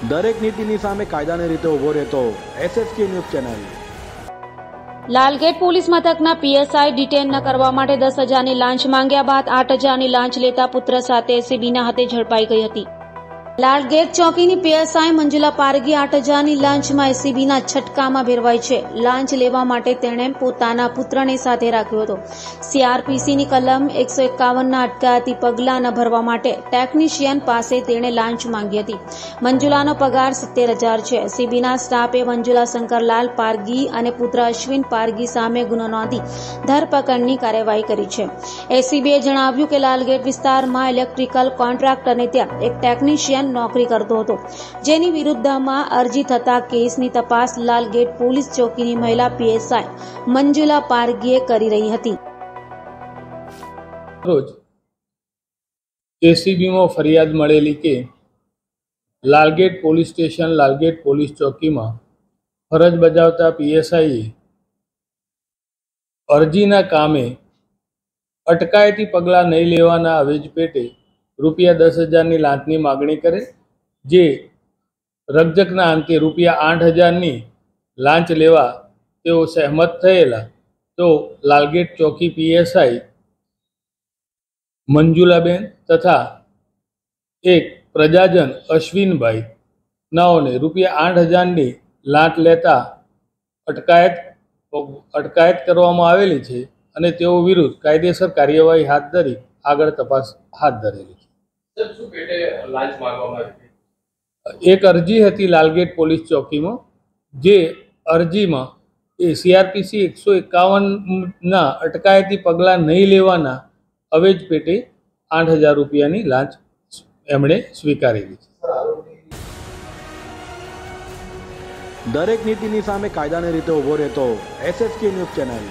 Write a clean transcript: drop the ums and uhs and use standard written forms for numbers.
દરેક નીતિની સામે કાયદાની રીતે ઊભો રહેતો SSK news channel. Lalgate police મથકના PSI ડિટેન ન કરવા માટે 10,000ની લાંચ માંગ્યા બાદ 8,000ની લાંચ લેતા પુત્ર સાથે એસીબીના હાથે ઝડપાઈ ગઈ હતી। લાલગેટ ચોકીની PSI મંજુલા પારગી 8,000ની લાંચમાં એસીબીના છટકામાં ભેરવાઈ છે। લાંચ લેવા માટે તેણે પોતાના પુત્રને સાથે રાખ્યો હતો। CRPCની કલમ 151ના અટકાયતી પગલાં ન ભરવા માટે ટેકનિશિયન પાસે તેણે લાંચ માંગી હતી। મંજુલાનો પગાર 70,000 છે। એસીબીના સ્ટાફે મંજુલા શંકરલાલ પારગી અને પુત્ર અશ્વિન પારગી સામે ગુનો નોંધી ધરપકડની કાર્યવાહી કરી છે। એસીબીએ જણાવ્યું કે લાલગેટ વિસ્તારમાં ઇલેક્ટ્રિકલ કોન્ટ્રાક્ટરને ત્યાં એક ટેકનિશિયન નોકરી કરતો હતો, જેની વિરુદ્ધમાં અરજી થતા કેસની તપાસ લાલગેટ પોલીસ ચોકીની મહિલા PSI મંજુલા પારગીએ કરી રહી હતી। રોજ એસીબીમાં ફરિયાદ મળેલી કે Lalgate police station Lalgate police ચોકીમાં ફરજ બજાવતા PSIએ અરજીના કામે અટકાયતી પગલાં નહીં લેવાના અવેજ પેટે રૂપિયા 10,000ની લાંચની માગણી કરે, જે રકઝકના અંતે રૂપિયા 8,000ની લાંચ લેવા તેઓ સહેમત થયેલા। તો લાલગેટ ચોકી PSI મંજુલાબેન તથા એક પ્રજાજન અશ્વિનભાઈ નાઓને રૂપિયા 8,000ની લાંચ લેતા અટકાયત કરવામાં આવેલી છે અને તેઓ વિરુદ્ધ કાયદેસર કાર્યવાહી હાથ ધરી આગળ તપાસ હાથ ધરેલી છે। એક અરજી હતી લાલગેટ પોલીસ ચોકીમાં, જે અરજીમાં CRPC 151ના અટકાયતી પગલાં નહીં લેવાના અવેજ પેટે 8,000 રૂપિયાની લાંચ એમણે સ્વીકારેલી છે। દરેક નીતિની સામે કાયદાની રીતે ઊભો રહેતો SSK ન્યૂઝ ચેનલ।